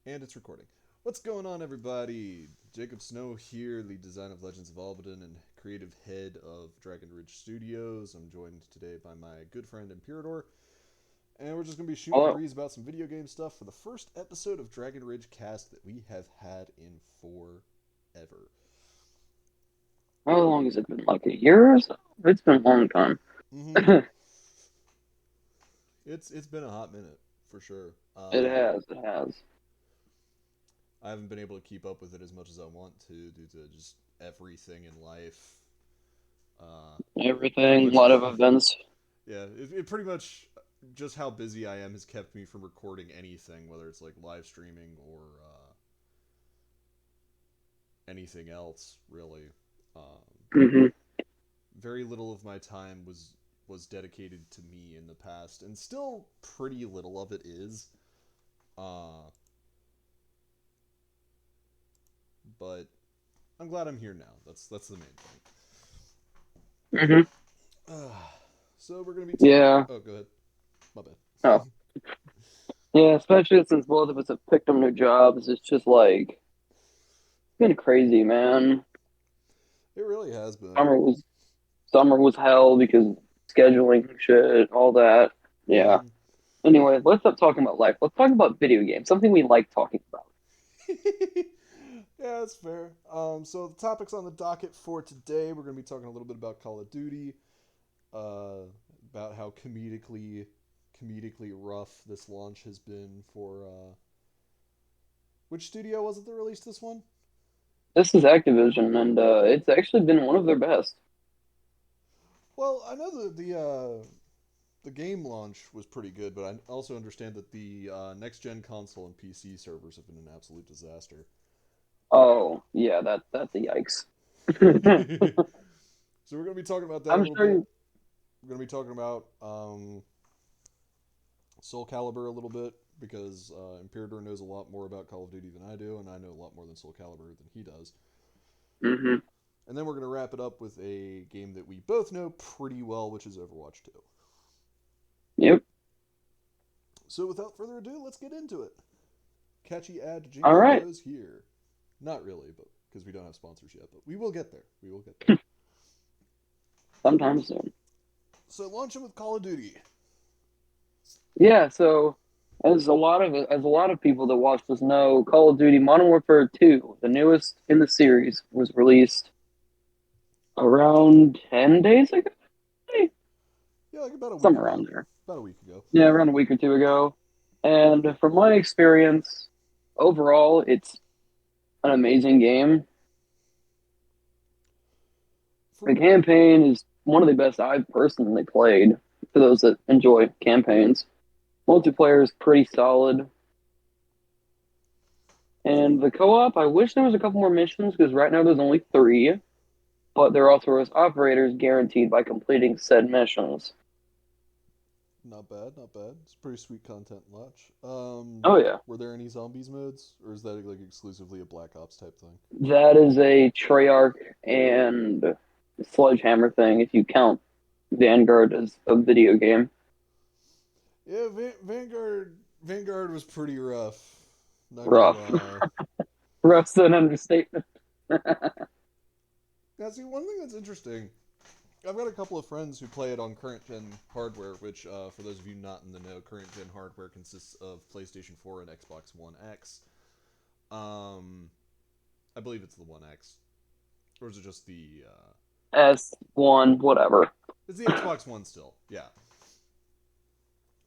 And it's recording. What's going on, everybody? Jacob Snow here, lead design of Legends of Albaden and creative head of Dragon Ridge Studios. I'm joined today by my good friend Imperator, and we're just going to be shooting the Hello. breeze about some video game stuff for the first episode of Dragon Ridge Cast that we have had in forever. How long has it been? Like a year or so? It's been a long time. Mm-hmm. It's been a hot minute for sure. It has. It has. I haven't been able to keep up with it as much as I want to due to just everything in life. Pretty Everything, a much lot of events. Yeah, it pretty much just how busy I am has kept me from recording anything, whether it's like live streaming or anything else, really. hmm Very little of my time was dedicated to me in the past, and still pretty little of it is. Uh, but I'm glad I'm here now. That's the main hmm thing. So we're gonna be talking. Yeah. Oh, go ahead. My bad. Oh, yeah. Especially since both of us have picked up new jobs, it's just like it's been crazy, man. It really has been. Summer was summer was hell because scheduling shit, all that. Yeah. Mm-hmm. Anyway, let's stop talking about life. Let's talk about video games, something we like talking about. Yeah, that's fair. So the topics on the docket for today, we're going to be talking a little bit about Call of Duty, uh, about how comedically rough this launch has been for. Which studio was it that released this one? This is Activision, and it's actually been one of their best. Well, I know the game launch was pretty good, but I also understand that the next gen console and PC servers have been an absolute disaster. Oh, yeah, that's a yikes. So we're going to be talking about that a I'm little sure bit. you, We're going to be talking about SoulCalibur a little bit because Imperator knows a lot more about Call of Duty than I do, and I know a lot more than SoulCalibur than he does. hmm And then we're going to wrap it up with a game that we both know pretty well, which is Overwatch 2. Yep. So without further ado, let's get into it. Catchy ad All jingle right. goes here. Not really, but because we don't have sponsors yet, but we will get there. We will get there. Sometime soon. So launching with Call of Duty. Yeah, so as a lot of people that watch this know, Call of Duty Modern Warfare 2, the newest in the series, was released around 10 days ago. Yeah, like about a week Somewhere ago. around there. About a week ago. Yeah, around a week or two ago. And from my experience, overall, it's an amazing game. The From campaign is one of the best I've personally played for those that enjoy campaigns. Multiplayer is pretty solid. And the co-op, I wish there was a couple more missions because right now there's only three, but there also is operators guaranteed by completing said missions. Not bad, not bad. It's pretty sweet content launch. Oh yeah, Were there any zombies modes, or is that like exclusively a Black Ops type thing? that is a Treyarch and Sledgehammer thing if you count Vanguard as a video game. Yeah, Vanguard was pretty rough. Not gonna Rough. lie. Rough's an understatement. Now, see, one thing that's interesting. I've got a couple of friends who play it on current gen hardware, which, for those of you not in the know, current gen hardware consists of PlayStation 4 and Xbox One X. Um, I believe it's the One X, or is it just the? S1, whatever. It's the Xbox One still. Yeah,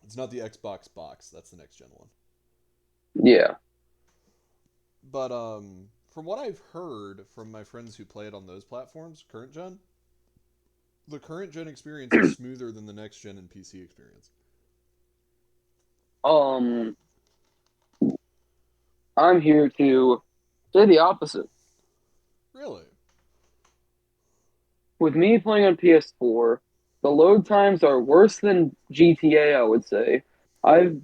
it's not the Xbox box. That's the next gen one. Yeah. But from what I've heard from my friends who play it on those platforms, current gen, the current gen experience is smoother than the next gen and PC experience. Um, I'm here to say the opposite. Really? With me playing on PS4, the load times are worse than GTA, I would say. I've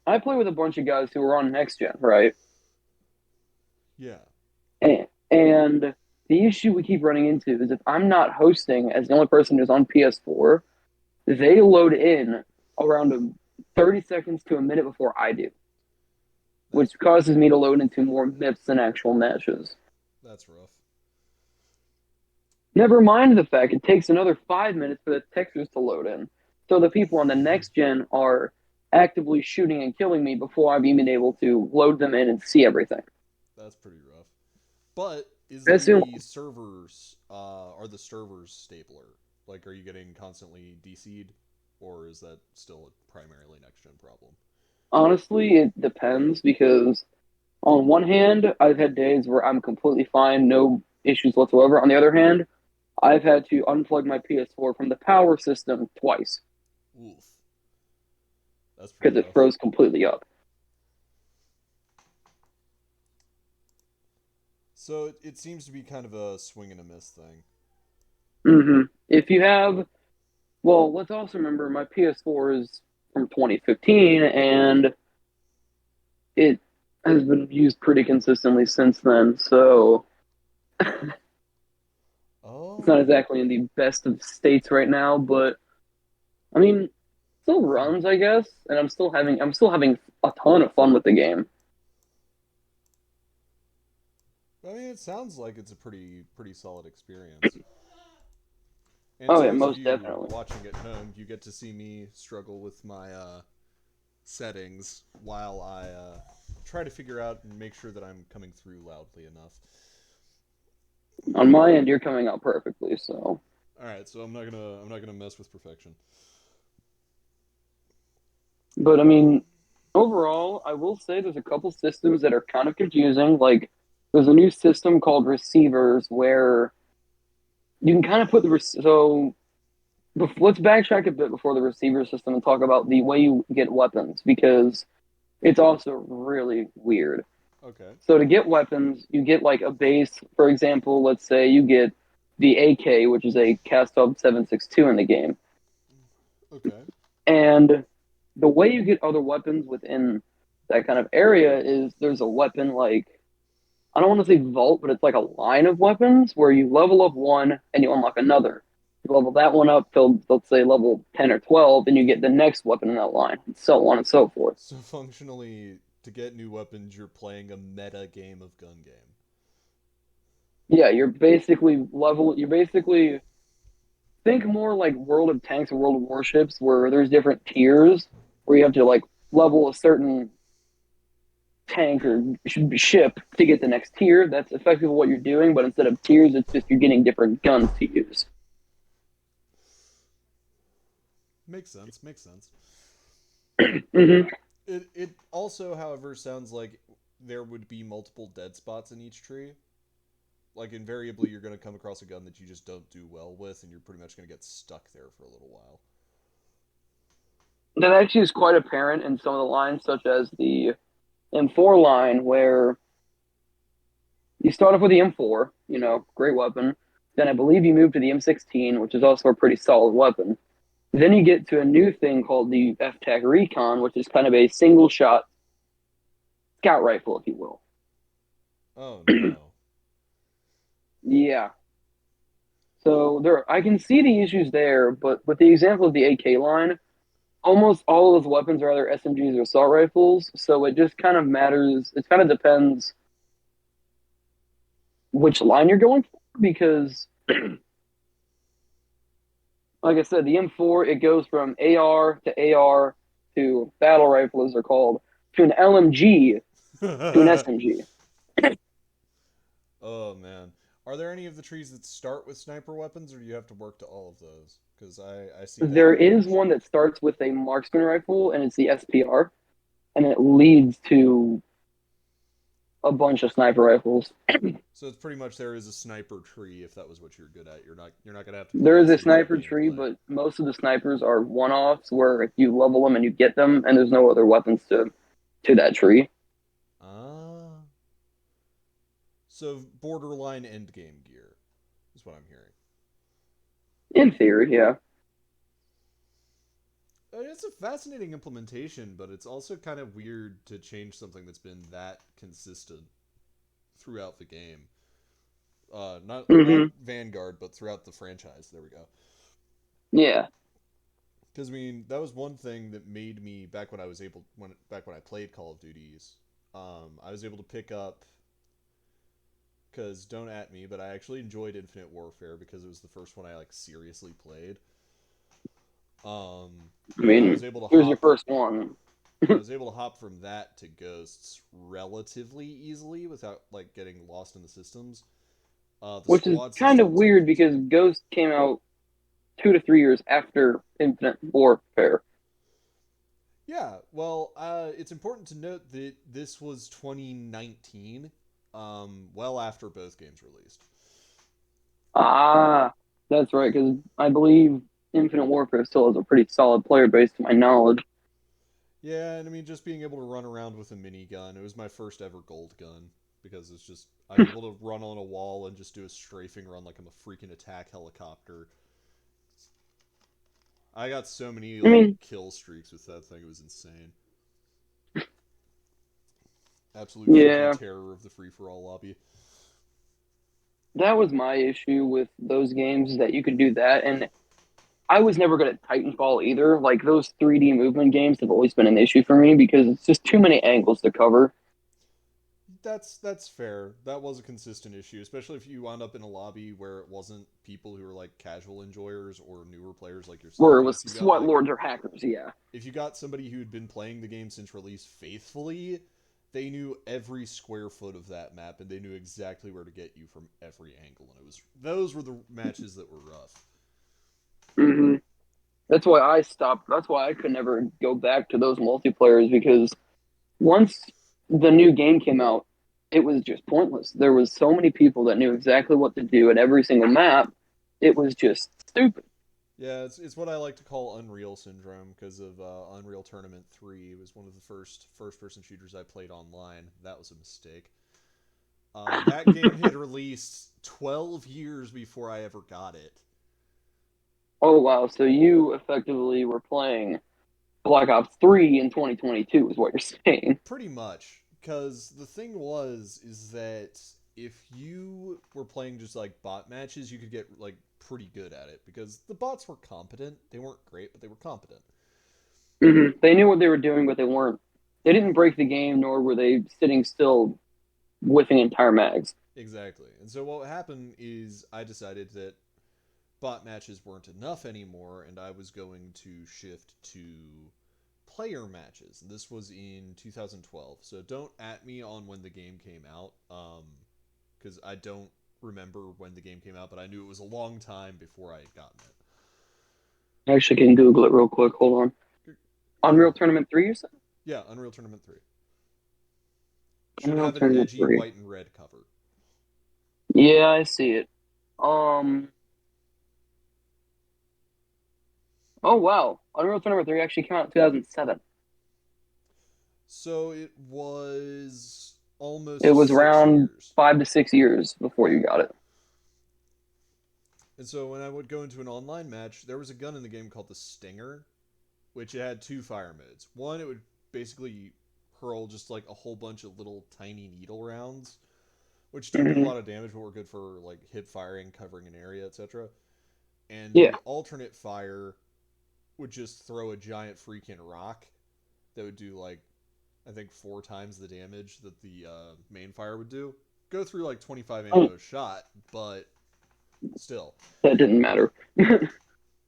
I play with a bunch of guys who are on next gen, right? Yeah. And the issue we keep running into is if I'm not hosting as the only person who's on PS4, they load in around 30 seconds to a minute before I do. That's which causes me to load into more MIPS than actual matches. that's rough. Never mind the fact it takes another 5 minutes for the textures to load in. So the people on the next gen are actively shooting and killing me before I've even able to load them in and see everything. That's pretty rough. But is I assume the servers are the servers stabler? Like, are you getting constantly DC'd, or is that still a primarily next gen problem? honestly it depends because on one hand, I've had days where I'm completely fine, no issues whatsoever. On the other hand, I've had to unplug my PS4 from the power system twice Oof, that's pretty because it rough. froze completely up. So it seems to be kind of a swing and a miss thing. If you have, well, let's also remember my PS4 is from 2015 and it has been used pretty consistently since then. So it's not Oh, exactly in the best of states right now, but I mean, still hmm. runs, I guess, and I'm still having a ton of fun with the game. I mean, it sounds like it's a pretty solid experience. And Oh to yeah, those of most you definitely. watching at home, you get to see me struggle with my settings while I try to figure out and make sure that I'm coming through loudly enough. On my end, you're coming out perfectly. So, All right, so I'm not gonna mess with perfection. but I mean, overall, I will say there's a couple systems that are kind of confusing. Like, there's a new system called receivers where you can kind of put so. Let's backtrack a bit before the receiver system and talk about the way you get weapons because it's also really weird. Okay, So to get weapons, you get like a base. For example, let's say you get the AK, which is a Castub 762 in the game. okay. And the way you get other weapons within that kind of area is there's a weapon like I don't want to say vault, but it's like a line of weapons where you level up one and you unlock another. You level that one up till let's say level 10 or 12, and you get the next weapon in that line, and so on and so forth. So functionally, to get new weapons, you're playing a meta game of gun game. Yeah, you're basically think more like World of Tanks or World of Warships where there's different tiers where you have to like level a certain tank or ship to get the next tier. That's effectively what you're doing, but instead of tiers, it's just you're getting different guns to use. Makes sense. Makes sense. hmm It also, however, sounds like there would be multiple dead spots in each tree. Like invariably, you're going to come across a gun that you just don't do well with, and you're pretty much going to get stuck there for a little while. That actually is quite apparent in some of the lines, such as the M4 line, where you start off with the M4, great weapon. Then I believe you move to the M16, which is also a pretty solid weapon. Then you get to a new thing called the FTAC Recon, which is kind of a single shot scout rifle, if you will. Oh no. Yeah. So I can see the issues there, but with the example of the AK line, almost all of those weapons are either SMGs or assault rifles. So it just kind of matters. It kind of depends which line you're going for because, like I said, the M4 it goes from AR to battle rifle, as they're called, to an LMG to an SMG. Oh man. Are there any of the trees that start with sniper weapons, or do you have to work to all of those? Because I see that There being an is issue. one that starts with a marksman rifle, and it's the SPR, and it leads to a bunch of sniper rifles. So it's pretty much there is a sniper tree if that was what you're good at. You're not gonna have to play There the is a SMG sniper tree, gameplay. but most of the snipers are one-offs where if you level them and you get them, and there's no other weapons to that tree. Ah. So borderline endgame gear is what I'm hearing. In theory, yeah. It's a fascinating implementation, but it's also kind of weird to change something that's been that consistent throughout the game. Not hmm Vanguard, but throughout the franchise. There we go. Yeah. Because I mean, that was one thing that made me back when I played Call of Duties. I was able to pick up because don't at me, but I actually enjoyed Infinite Warfare because it was the first one I like seriously played. I And I mean, was able to here's your hop. first one. I was able to hop from that to Ghosts relatively easily without like getting lost in the systems. The Which is squad kind of system's weird confusing. because Ghost came out 2 to 3 years after Infinite Warfare. Yeah, well, it's important to note that this was 2019, well after both games released. Ah, that's right, because I believe Infinite Warfare still has a pretty solid player base to my knowledge. Yeah, and I mean, just being able to run around with a minigun, it was my first ever gold gun because it's just I'm able to run on a wall and just do a strafing run like I'm a freaking attack helicopter. I got so many I like mean, kill streaks with that thing; it was insane. Absolute freaking yeah, terror of the free for all lobby. that was my issue with those games is that you could do that, and I was never good at Titanfall either. Like those 3D movement games have always been an issue for me because it's just too many angles to cover. That's fair. That was a consistent issue, especially if you wound up in a lobby where it wasn't people who were like casual enjoyers or newer players like Where yourself. it But was if you got sweat like lords or hackers, yeah. if you got somebody who'd been playing the game since release faithfully, they knew every square foot of that map and they knew exactly where to get you from every angle. And it was those were the matches that were rough. hmm That's why I stopped. That's why I could never go back to those multiplayers because once the new game came out, it was just pointless. There was so many people that knew exactly what to do at every single map. It was just stupid. Yeah, it's what I like to call Unreal Syndrome because of Unreal Tournament 3. It was one of the first person shooters I played online. That was a mistake. That game had released 12 years before I ever got it. Oh wow! So you effectively were playing Black Ops 3 in 2022, is what you're saying? Pretty much, because the thing was is that if you were playing just like bot matches, you could get like pretty good at it because the bots were competent. They weren't great, but they were competent. They knew what they were doing, but they weren't. They didn't break the game, nor were they sitting still whiffing entire mags. Exactly. And so what happened is I decided that bot matches weren't enough anymore, and I was going to shift to player matches. And this was in 2012. So don't at me on when the game came out, because I don't remember when the game came out, but I knew it was a long time before I had gotten I actually can Google it real quick. Hold on. it. Go Unreal ahead. Tournament 3, you said? Yeah, Unreal Tournament 3. Should Unreal have an Tournament edgy 3. white and red cover. Yeah, I see it. Um. Oh wow, Unreal Tournament 3 actually came out in 2007. So it was It almost was six around years. 5 to 6 years before you got it. And so when I would go into an online match, there was a gun in the game called the Stinger, which it had two fire modes. One, it would basically hurl just like a whole bunch of little tiny needle rounds, which don't do a hmm lot of damage but were good for like hip firing, covering an area, etc. And Yeah. the alternate fire would just throw a giant freaking rock that would do like I think 4 times the damage that the main fire would do. Go through like 25 Oh, ammo a shot, but still. that didn't matter.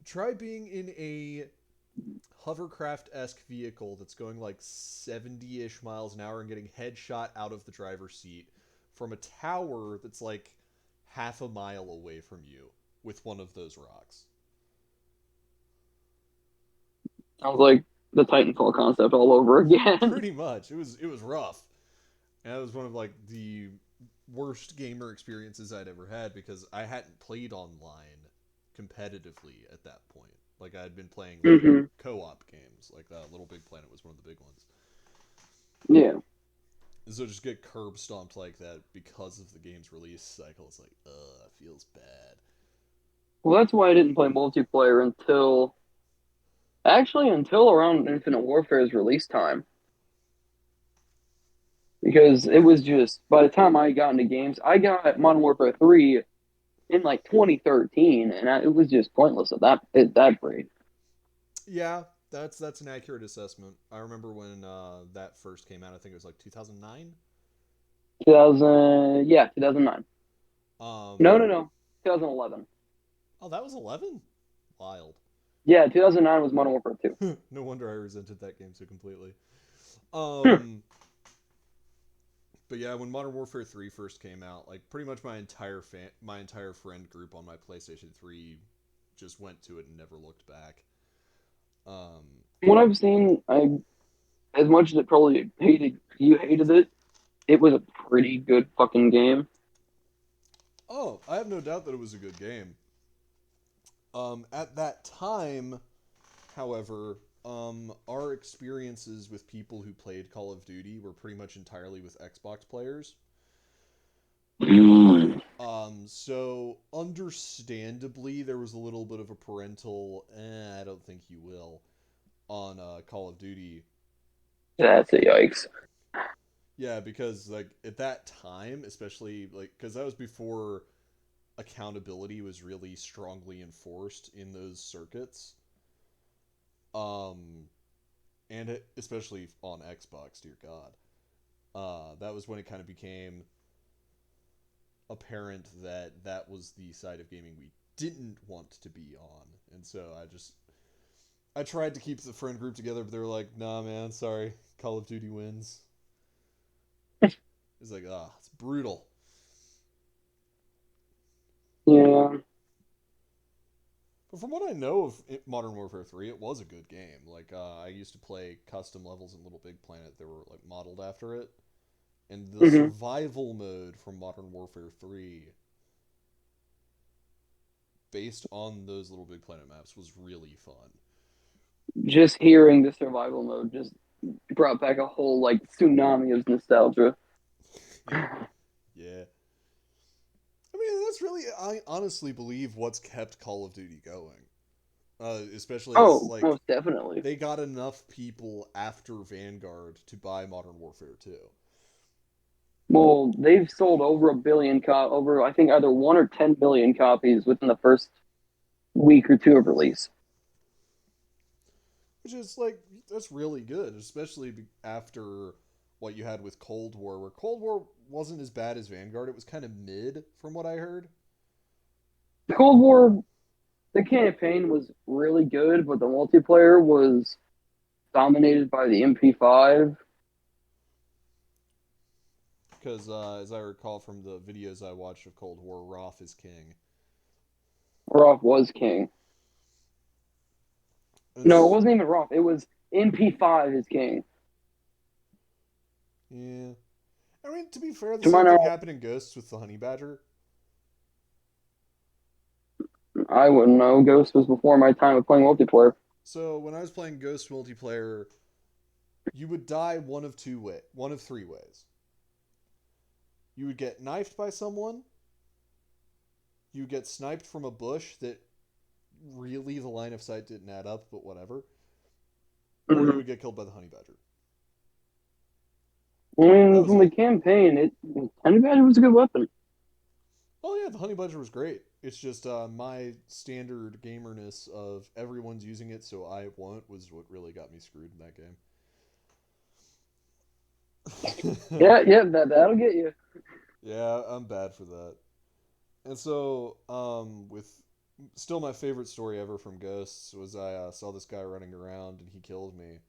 Try being in a hovercraft esque vehicle that's going like 70 ish miles an hour and getting headshot out of the driver's seat from a tower that's like half a mile away from you with one of those rocks. I was like the Titanfall concept all over again. Pretty much. It was rough. And that was one of like the worst gamer experiences I'd ever had because I hadn't played online competitively at that point. Like I had been playing like hmm co-op games. Like Little Big Planet was one of the big ones. Yeah. And so just get curb stomped like that because of the game's release cycle. It's like, it feels bad. Well, that's why I didn't play multiplayer until around Infinite Warfare's release time. Because it was just by the time I got into games, I got Modern Warfare 3 in like 2013, and it was just pointless at that rate. Yeah, That's an accurate assessment. I remember when that first came out. I think it was like 2009. 2000, yeah, 2009. No, Um, no, no, 2011. oh, that was 11. Wild. Yeah, 2009 was Modern Warfare 2. No wonder I resented that game so completely. Hmm. Um, but yeah, when Modern Warfare 3 first came out, like pretty much my entire friend group on my PlayStation 3 just went to it and never looked back. Um, What I've seen, I as much as it probably hated it. It was a pretty good fucking game. oh, I have no doubt that it was a good game. At that time, however, our experiences with people who played Call of Duty were pretty much entirely with Xbox players. Mm, So understandably, there was a little bit of a parental, I don't think you will, on Call of Duty. that's a yikes. Yeah, because like at that time, especially like because that was before accountability was really strongly enforced in those circuits. Um, especially on Xbox, dear God. That was when it kind of became apparent that that was the side of gaming we didn't want to be on, and so I tried to keep the friend group together, but they were like, "Nah, man, sorry, Call of Duty wins." It's like, it's brutal. Yeah. But from what I know of Modern Warfare 3, it was a good game. Like, I used to play custom levels in Little Big Planet that were like modeled after it, and the Hmm. survival mode from Modern Warfare 3 based on those Little Big Planet maps was really fun. Just hearing the survival mode just brought back a whole like tsunami of nostalgia. Yeah. I mean, that's really, I honestly believe what's kept Call of Duty going. Especially as, Oh, like, most definitely. they got enough people after Vanguard to buy Modern Warfare 2. Well, they've sold over a billion over I think either 1 or 10 billion copies within the first week or two of release. Which is, like, that's really good, especially after what you had with Cold War, where Cold War wasn't as bad as Vanguard. It was kind of mid, from what I heard. The Cold War, the campaign was really good, but the multiplayer was dominated by the MP5. Because, as I recall from the videos I watched of Cold War, Roth is king. Roth was king. No, it It's, wasn't even Roth. It was MP5 is king. yeah. I mean, to be fair, the To my same thing knowledge, happened in Ghosts with the Honey Badger. I wouldn't know. Ghost was before my time of playing multiplayer. So when I was playing Ghost multiplayer, you would die one of three ways. You would get knifed by someone. You would get sniped from a bush that really the line of sight didn't add up, but whatever. Or you Hmm. would get killed by the honey badger. I That mean, was from the it. campaign, Honey Badger was a good weapon. Oh yeah, the honey badger was great. It's just my standard gamerness of everyone's using it, so I won't was what really got me screwed in that game. Yeah, yeah, that'll get you. Yeah, I'm bad for that. And so, with still my favorite story ever from Ghosts was I saw this guy running around and he killed me.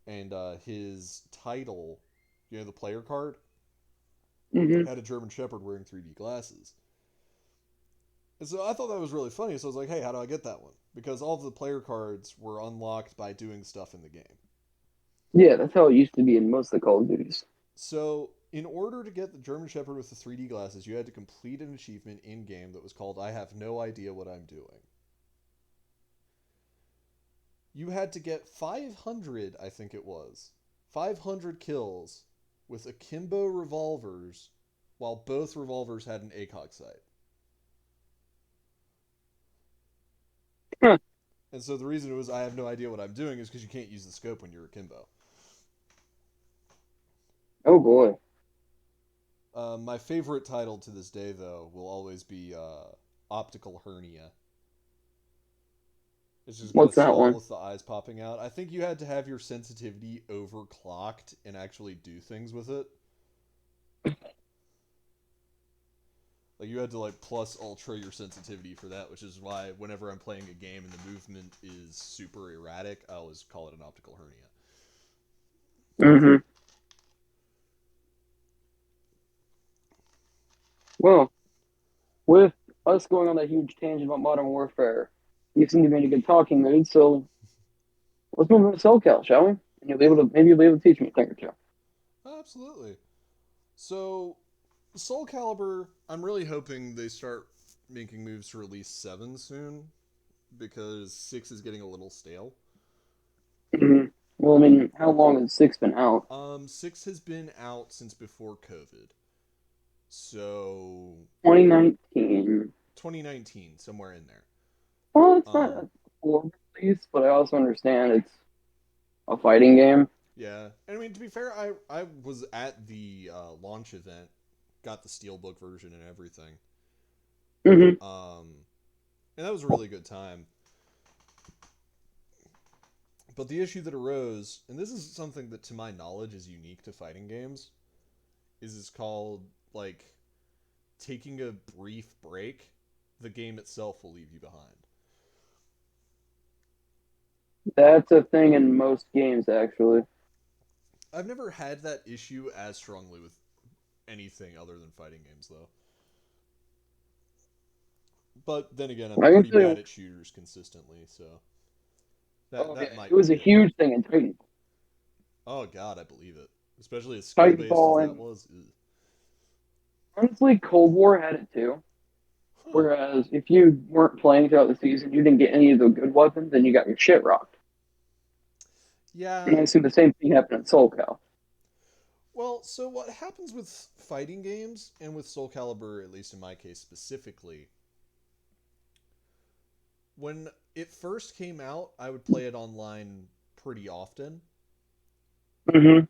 And his title, the player card, Hmm. had a German Shepherd wearing 3D glasses. And so I thought that was really funny. So I was like, hey, how do I get that one? Because all of the player cards were unlocked by doing stuff in the game. Yeah, that's how it used to be in most of the Call of Duties. So, in order to get the German Shepherd with the 3D glasses, you had to complete an achievement in game that was called I Have No Idea What I'm Doing. You had to get 500, I think it was, 500 kills with akimbo revolvers while both revolvers had an ACOG sight. Huh. And so the reason it was I have no idea what I'm doing is because you can't use the scope when you're akimbo. Oh boy. My favorite title to this day, though, will always be Optical Hernia. It's just got a What's that skull one? with the eyes popping out. I think you had to have your sensitivity overclocked and actually do things with it. Like you had to like plus ultra your sensitivity for that, which is why whenever I'm playing a game and the movement is super erratic, I always call it an optical hernia. Mm-hmm. Well, with us going on that huge tangent about Modern Warfare, you seem to be in a good talking mood, so let's move on to SoCal, shall we? And you'll be able to teach me a thing or two. Absolutely. So, SoulCalibur, I'm really hoping they start making moves to release 7 soon because 6 is getting a little stale. Mm-hmm. Well, I mean, how long has six been out? 6 has been out since before COVID. So, 2019. 2019, somewhere in there. Well, it's not Um, a full release, but I also understand it's a fighting game. yeah. And I mean, to be fair, I was at the launch event, got the Steelbook version and everything. Mm-hmm. Um, and that was a really good time. But the issue that arose, and this is something that to my knowledge is unique to fighting games, is it's called like taking a brief break, the game itself will leave you behind. That's a thing in most games, actually. I've never had that issue as strongly with anything other than fighting games though. But then again, I'm I can pretty tell bad you, at shooters consistently, so oh yeah, that it might was a be it. huge thing in Titan, Oh god, I believe it. Especially as skill based as Titanfall, that and was. Ugh. honestly, Cold War had it too. Huh. Whereas if you weren't playing throughout the season, you didn't get any of the good weapons, and you got your shit rocked. And Yeah. I assume the same thing happened in SoulCal. Well, so what happens with fighting games and with Soul Calibur, at least in my case specifically, when it first came out, I would play it online pretty often, Mm-hmm.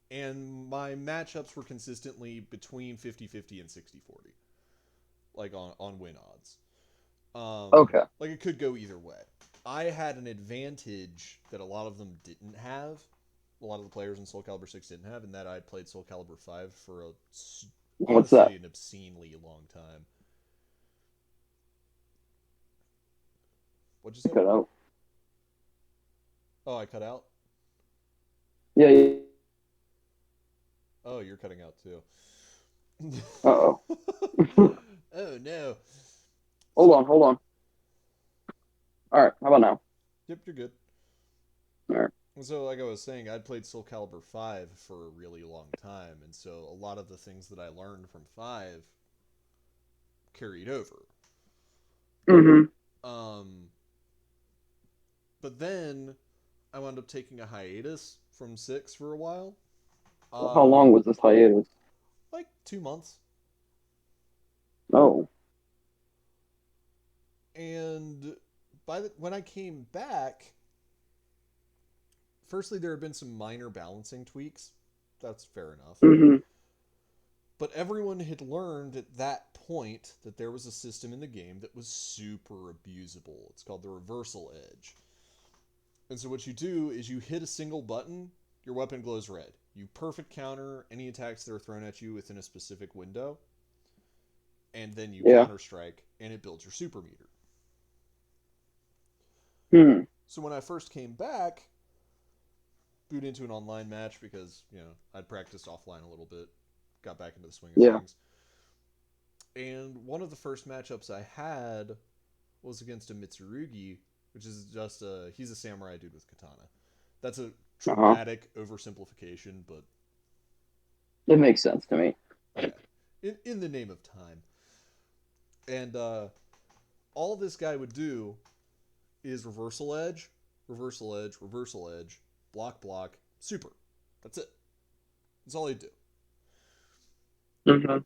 and my matchups were consistently between 50-50 and 60-40, like on win odds. Okay. Like it could go either way. I had an advantage that a lot of them didn't have. A lot of the players in Soul Calibur 6 didn't have, and that I had played Soul Calibur 5 for What's that? honestly an obscenely long time. What'd you say? Cut out. Oh, I cut out? Yeah. Yeah. Oh, you're cutting out too. Uh-oh. Oh no. Hold So, on. Hold on. All right. How about now? yep, you're good. All right. So, like I was saying, I'd played Soul Calibur 5 for a really long time, and so a lot of the things that I learned from 5 carried over. Mm-hmm. Um, but then I wound up taking a hiatus from 6 for a while. How long Um, was this hiatus? like 2 months. Oh. And when I came back, firstly, there had been some minor balancing tweaks. That's fair enough. Mm-hmm. But everyone had learned at that point that there was a system in the game that was super abusable. It's called the reversal edge. And so what you do is you hit a single button, your weapon glows red. You perfect counter any attacks that are thrown at you within a specific window, and then you Yeah. counter strike, and it builds your super meter. Hmm. So when I first came back, boot into an online match because, I'd practiced offline a little bit, got back into the swing of Yeah. things. And one of the first matchups I had was against a Mitsurugi, which is just he's a samurai dude with katana. That's a Uh-huh. dramatic oversimplification, but It makes sense to me. yeah, in the name of time. And all this guy would do is reversal edge, reversal edge, reversal edge, block, block, super. That's it. That's all he'd do. Mm-hmm.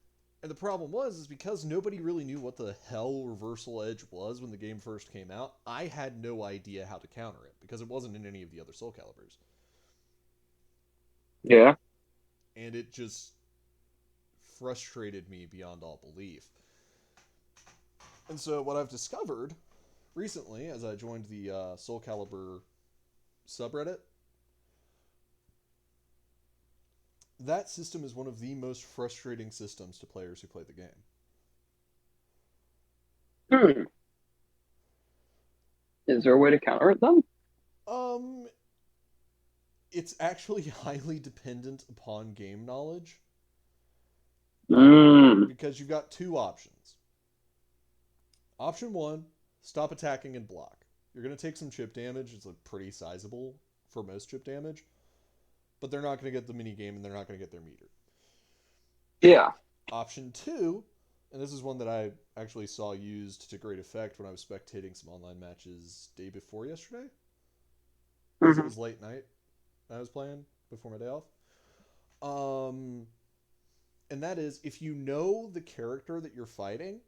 And the problem is because nobody really knew what the hell reversal edge was when the game first came out, I had no idea how to counter it because it wasn't in any of the other Soul Caliburs. Yeah. And it just frustrated me beyond all belief. And so what I've discovered recently, as I joined the SoulCalibur subreddit, that system is one of the most frustrating systems to players who play the game. Hmm. Is there a way to counter it then? Um, it's actually highly dependent upon game knowledge Hmm. because you've got two options. Option one, stop attacking and block. You're going to take some chip damage. It's like pretty sizable for most chip damage, but they're not going to get the mini game and they're not going to get their meter. Yeah. Option two, and this is one that I actually saw used to great effect when I was spectating some online matches day before yesterday, because it Hmm. was late night I was playing before my day off. Um, and that is if you know the character that you're fighting,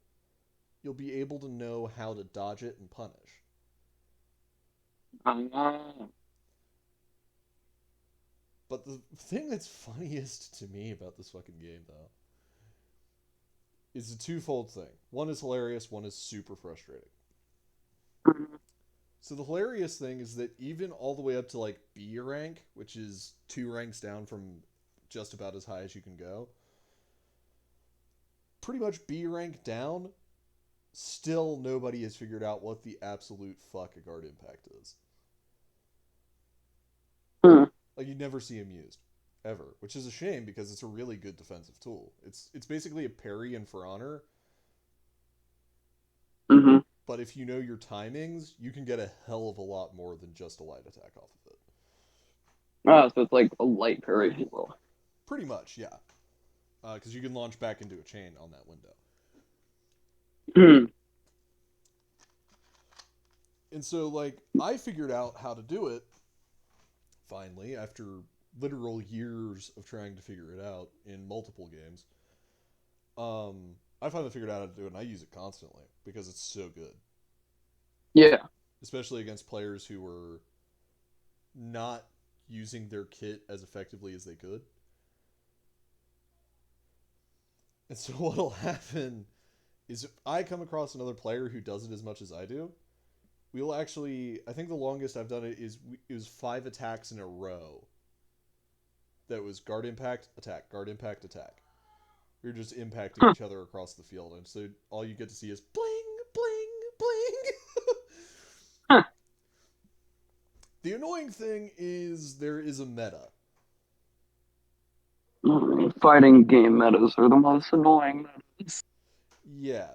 you'll be able to know how to dodge it and punish. Uh, But the thing that's funniest to me about this fucking game, though, is a twofold thing. One is hilarious, one is super frustrating. So the hilarious thing is that even all the way up to like B rank, which is 2 ranks down from just about as high as you can go, pretty much B rank down, still nobody has figured out what the absolute fuck a guard impact is. hmm. Like you never see him used ever, which is a shame because it's a really good defensive tool. It's basically a parry and for honor, Hmm. but if you know your timings, you can get a hell of a lot more than just a light attack off of it. Oh, so it's like a light parry, if you will. Pretty much, yeah, because you can launch back into a chain on that window. Hmm. And so, like, I figured out how to do it finally after literal years of trying to figure it out in multiple games. I finally figured out how to do it, and I use it constantly because it's so good, Yeah. especially against players who were not using their kit as effectively as they could. And so, what'll happen is if I come across another player who does it as much as I do, we'll actually. I think the longest I've done it is it was 5 attacks in a row. That was guard impact, attack, guard impact, attack. We were just impacting Huh. each other across the field, and so all you get to see is bling, bling, bling. Huh. The annoying thing is there is a meta. Fighting game metas are the most annoying metas. Yeah,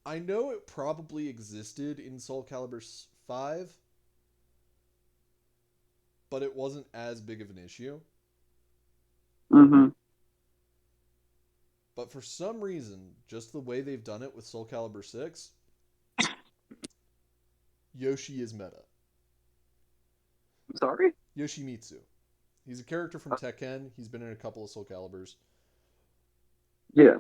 I know it probably existed in SoulCalibur 5, but it wasn't as big of an issue. Hmm. But for some reason, just the way they've done it with SoulCalibur 6, Yoshi is meta. Sorry? Yoshimitsu. He's a character from Tekken. He's been in a couple of SoulCaliburs. Yeah.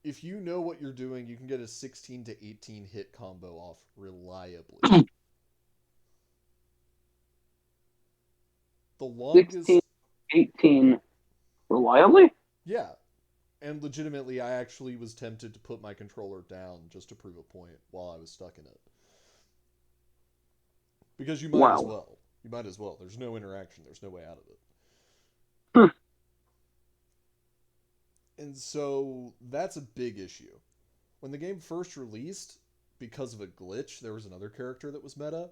If you know what you're doing, you can get a 16 to 18 hit combo off reliably. The 16, longest, 18 reliably? yeah. And legitimately, I actually was tempted to put my controller down just to prove a point while I was stuck in it. Because you might as Wow. well. You might as well. There's no interaction, there's no way out of it. Hmm. And so that's a big issue. When the game first released, because of a glitch, there was another character that was meta.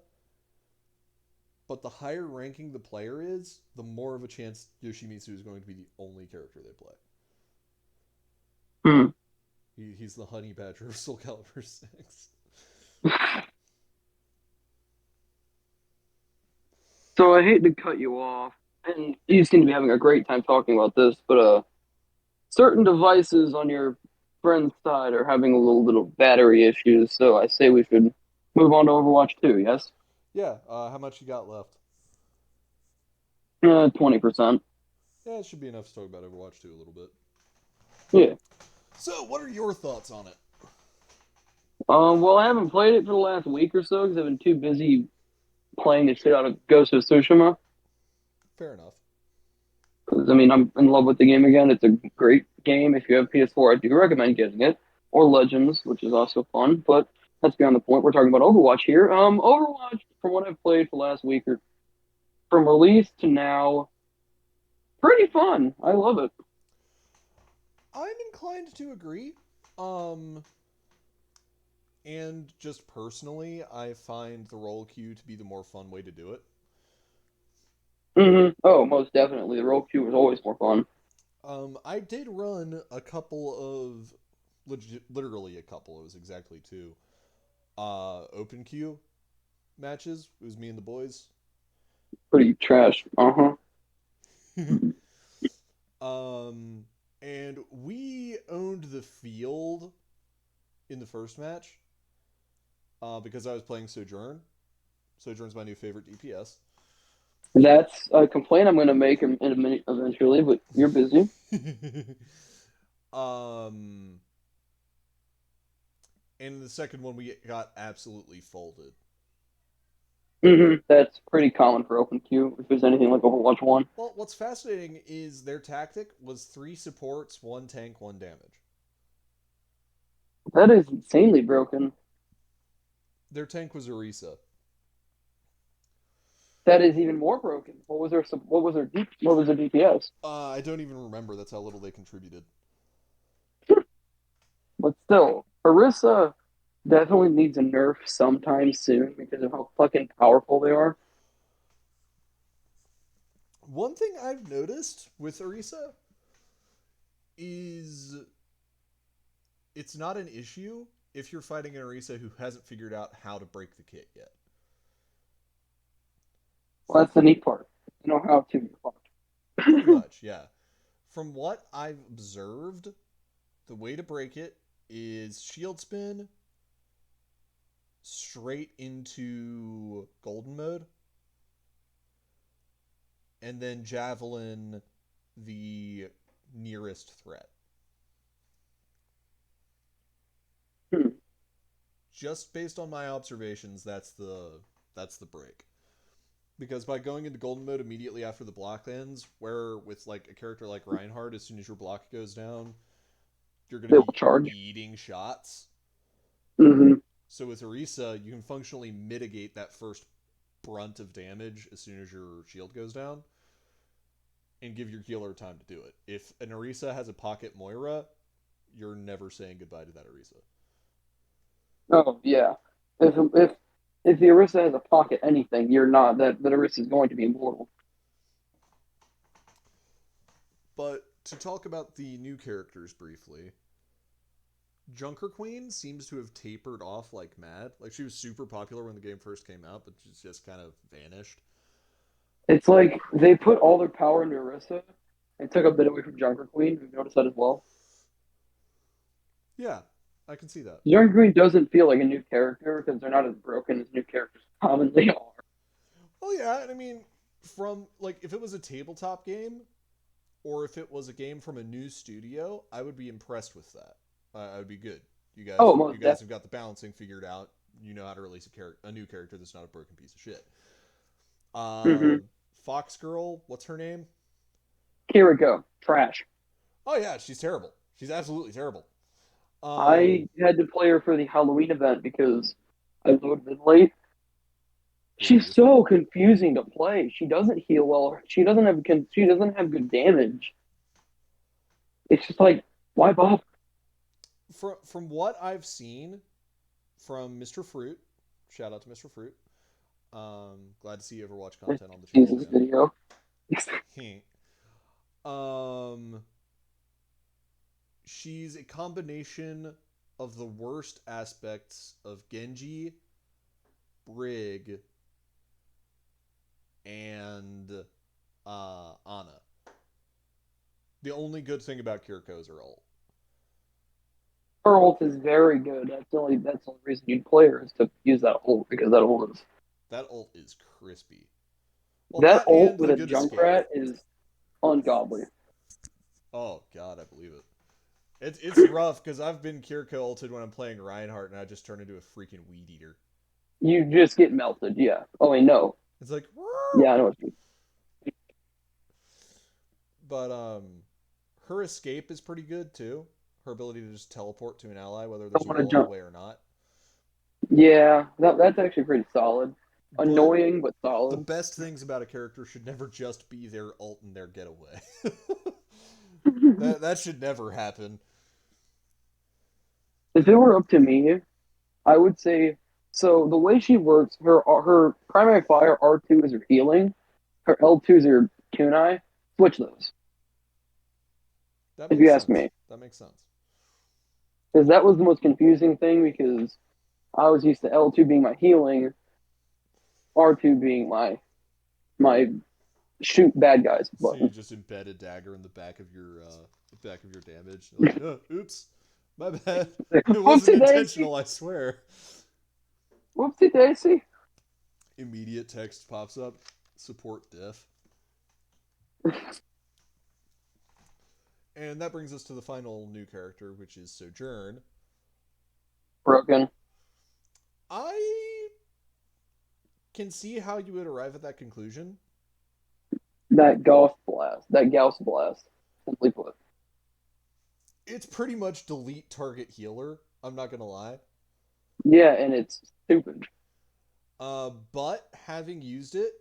But the higher ranking the player is, the more of a chance Yoshimitsu is going to be the only character they play. Hmm. He's the honey badger of Soul Calibur 6. So I hate to cut you off, and you seem to be having a great time talking about this, but certain devices on your friend's side are having a little battery issues, so I say we should move on to Overwatch 2, yes? Yeah, how much you got left? 20%. Yeah, it should be enough to talk about Overwatch 2 a little bit. Yeah. So, what are your thoughts on it? Well, I haven't played it for the last week or so because I've been too busy playing the shit out of Ghost of Tsushima. Fair enough. Because, I mean, I'm in love with the game again. It's a great game. If you have PS4, I do recommend getting it. Or Legends, which is also fun. But that's beyond the point. We're talking about Overwatch here. Overwatch, from what I've played for the last week or from release to now, pretty fun. I love it. I'm inclined to agree. Um, and just personally, I find the role queue to be the more fun way to do it. Oh, most definitely. The role queue was always more fun. I did run a couple of, literally a couple. It was exactly two. Open queue matches. It was me and the boys. Pretty trash. Uh-huh. Um, and we owned the field in the first match. Because I was playing Sojourn. Sojourn's my new favorite DPS. That's a complaint I'm going to make in a minute eventually, but you're busy. um, and in the second one, we got absolutely folded. That's pretty common for open queue if there's anything like Overwatch 1. Well, what's fascinating is their tactic was three supports, one tank, one damage. That is insanely broken. Their tank was Orisa. That is even more broken. What was their DPS? I don't even remember. That's how little they contributed. But still, Orisa definitely needs a nerf sometime soon because of how fucking powerful they are. One thing I've noticed with Orisa is it's not an issue if you're fighting an Orisa who hasn't figured out how to break the kit yet. Well, that's the neat part. You know how to. Pretty much, yeah. From what I've observed, the way to break it is shield spin straight into golden mode, and then javelin the nearest threat. Hmm. Just based on my observations, that's the break. Because by going into golden mode immediately after the block ends, where with like a character like Reinhardt, as soon as your block goes down, you're going They to will be charge. eating shots. hmm So with Orisa, you can functionally mitigate that first brunt of damage as soon as your shield goes down and give your healer time to do it. If an Orisa has a pocket Moira, you're never saying goodbye to that Orisa. Oh yeah. If the Orisa has a pocket anything, you're not that Orisa is going to be immortal. But to talk about the new characters briefly, Junker Queen seems to have tapered off like mad. Like she was super popular when the game first came out, but she's just kind of vanished. It's like they put all their power into Orisa and took a bit away from Junker Queen. You've noticed that as well. Yeah, I can see that. Junker Queen doesn't feel like a new character because they're not as broken as new characters commonly are. Well, yeah, and I mean, from like if it was a tabletop game or if it was a game from a new studio, I would be impressed with that. I would be good. You guys, Oh, you most guys definitely. have got the balancing figured out. You know how to release a new character that's not a broken piece of shit. Mm-hmm. Fox Girl, what's her name? Kiriko, trash. Oh yeah, she's terrible. She's absolutely terrible. Um, I had to play her for the Halloween event because I loaded in late. She's oof. so confusing to play. She doesn't heal well. She doesn't have good damage. It's just like, why bother? From what I've seen from Mr. Fruit, shout out to Mr. Fruit. Glad to see Overwatch content on the channel Jesus again. video. um, she's a combination of the worst aspects of Genji, Brig, and Ana. The only good thing about Kiriko is her ult. Her ult is very good. That's the only reason you'd play her is to use that ult because That ult is crispy. Well, that that ult and with the a good escape. Junkrat is ungodly. Oh god, I believe it. It's rough because I've been Kiriko ulted when I'm playing Reinhardt and I just turn into a freaking weed eater. You just get melted. Yeah. Oh wait, no. It's like, Yeah, I know what you but her escape is pretty good too. Her ability to just teleport to an ally, whether there's don't a want to wall in the jump. way or not. Yeah, that's actually pretty solid. But Annoying, but the solid. best things about a character should never just be their ult and their getaway. That should never happen. If it were up to me, I would say so. The way she works, her primary fire R2 is her healing, her L2 is her kunai. Switch those, That if makes you ask sense. me, That makes sense. because that was the most confusing thing. Because I was used to L2 being my healing, R2 being my shoot bad guys So you button. just embed a dagger in the back of your damage. You're like, oh, oops, my bad. It wasn't Whoopsie daisy, intentional, I swear. whoopsie daisy. Immediate text pops up. Support diff. And that brings us to the final new character, which is Sojourn. Broken. I can see how you would arrive at that conclusion. That Gauss blast. Simply put. It's pretty much delete target healer. I'm not gonna lie. Yeah, and it's stupid. But having used it,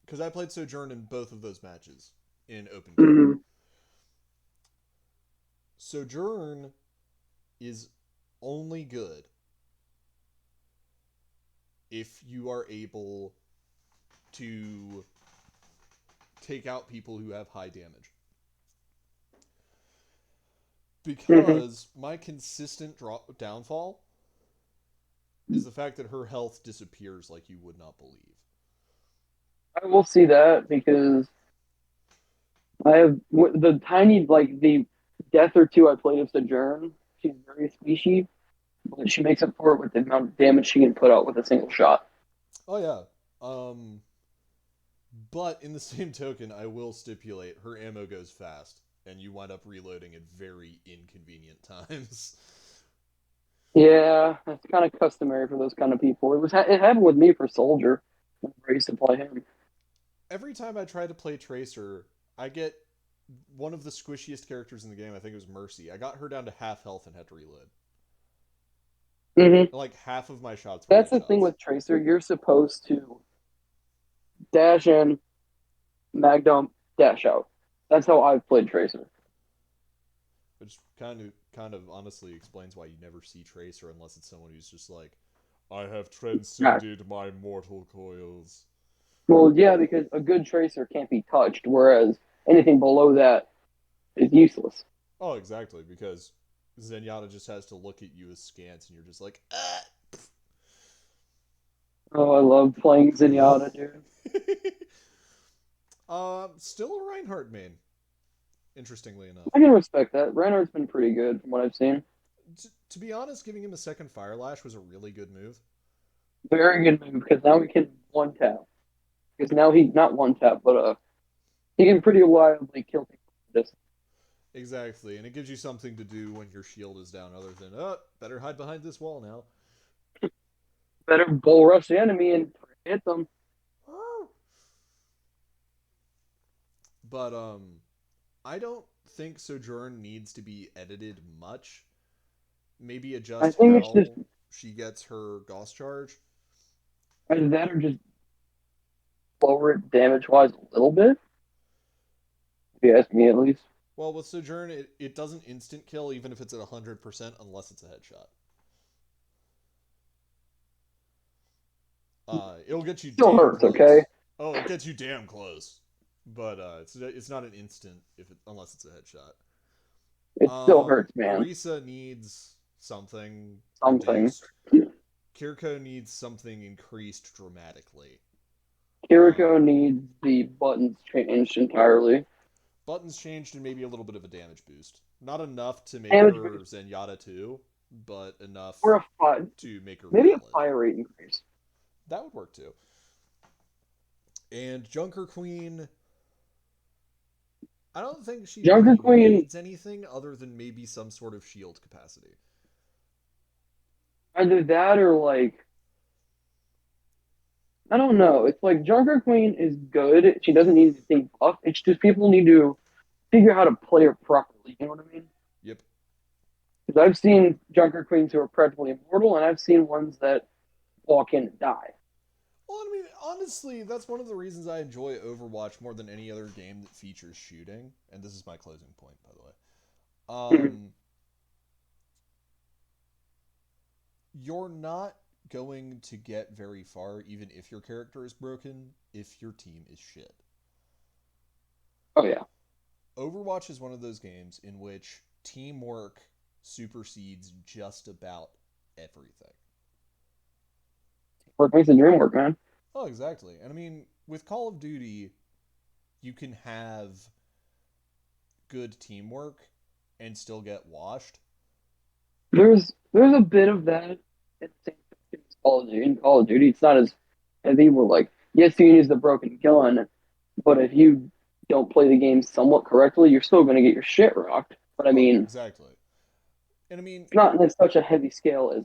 because I played Sojourn in both of those matches in open queue. Mhm. Sojourn is only good if you are able to take out people who have high damage. Mhm. Because my consistent downfall is the fact that her health disappears like you would not believe. I will see that because I have the tiny like the death or two I played of Sojourn. She's very squishy, but she makes up for it with the amount of damage she can put out with a single shot. Oh yeah. Um but in the same token, I will stipulate her ammo goes fast and you wind up reloading at very inconvenient times. Yeah, that's kind of customary for those kind of people. It happened with me for Soldier when I used to play him. Every time I try to play Tracer, I get one of the squishiest characters in the game. I think it was Mercy. I got her down to half health and had to reload. Hmm. Like half of my shots were That's the thing headshots, with Tracer. You're supposed to dash in, mag dump, dash out. That's how I've played Tracer. which kind of honestly explains why you never see Tracer unless it's someone who's just like, I have Yeah. transcended my mortal coils. Well, yeah, because a good Tracer can't be touched, whereas anything below that is useless. Oh, exactly, because Zenyatta just has to look at you askance, and you're just like, ah. Oh, I love playing Zenyatta, dude. Still a Reinhardt main, interestingly enough. I can respect that. Reinhardt's been pretty good from what I've seen. To be honest, giving him a second Fire Lash was a really good move. Very good move because now he can one tap. Because now he not one tap, but he can pretty wildly kill people from distance. Exactly, and it gives you something to do when your shield is down, other than, oh, better hide behind this wall now. Better bull rush the enemy and hit them. But I don't think Sojourn needs to be edited much. Maybe I adjust think it's just how she gets her Gauss charge. either that or just lower it damage wise a little bit. If you ask me, at least. Well, with Sojourn, it doesn't instant kill even if it's at 100% unless it's a headshot. It'll get you Still damn hurts, okay? close. Oh, it gets you damn close, but it's not an instant unless it's a headshot. It still hurts, man. Orisa needs something Something. reduced. Kiriko needs something increased dramatically. Kiriko Um, needs the buttons changed entirely. Buttons changed and maybe a little bit of a damage boost. Not enough to make Damage her boost Zenyatta 2, but enough or a five, to make her maybe a valid. fire rate increase. That would work too. And Junker Queen, I don't think she Junker really Queen, needs anything other than maybe some sort of shield capacity. either that or like I don't know. It's like Junker Queen is good. She doesn't need to think buff. It's just people need to figure out how to play her properly. You know what I mean? Yep. Because I've seen Junker Queens who are practically immortal, and I've seen ones that walk in and die. Well, I mean, honestly, that's one of the reasons I enjoy Overwatch more than any other game that features shooting. And this is my closing point, by the way. Mhm. You're not going to get very far, even if your character is broken, if your team is shit. Oh yeah, Overwatch is one of those games in which teamwork supersedes just about everything. work makes the dream work, man. Oh, exactly. And I mean, with Call of Duty, you can have good teamwork and still get washed. There's a bit of that in Call of Duty. In Call of Duty, it's not as heavy. We're like, yes, you can use the broken gun, but if you don't play the game somewhat correctly, you're still going to get your shit rocked. But I Oh, mean, exactly. And I mean, it's not in such a heavy scale as.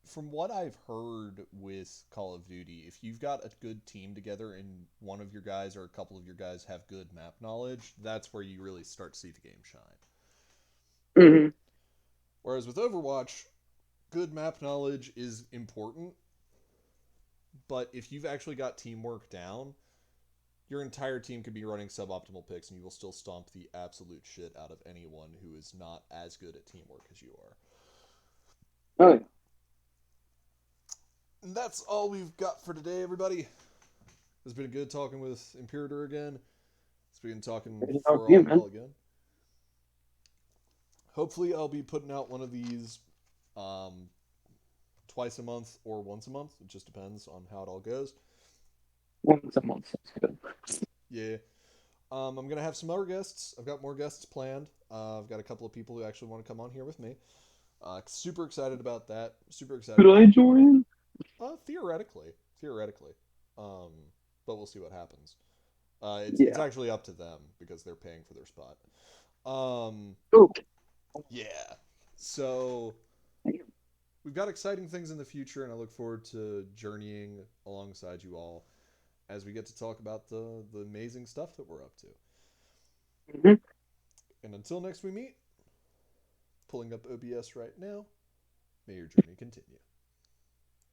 from what I've heard with Call of Duty, if you've got a good team together and one of your guys or a couple of your guys have good map knowledge, that's where you really start to see the game shine. Mhm. Whereas with Overwatch, good map knowledge is important, but if you've actually got teamwork down, your entire team could be running suboptimal picks and you will still stomp the absolute shit out of anyone who is not as good at teamwork as you are. Oh yeah, And that's all we've got for today, everybody. It's been good talking with Imperator again. It's been talking great to talk for to you, all man. y'all again. Hopefully, I'll be putting out one of these um, twice a month or once a month. It just depends on how it all goes. Once a month sounds good. Yeah. I'm gonna have some other guests. I've got more guests planned. I've got a couple of people who actually want to come on here with me. Super excited about that. Super excited Could I about. join? Theoretically, um, but we'll see what happens. It's Yeah. actually up to them because they're paying for their spot. Um, Okay. yeah. So we've got exciting things in the future, and I look forward to journeying alongside you all as we get to talk about the amazing stuff that we're up to. Mhm. And until next we meet, pulling up OBS right now. May your journey continue.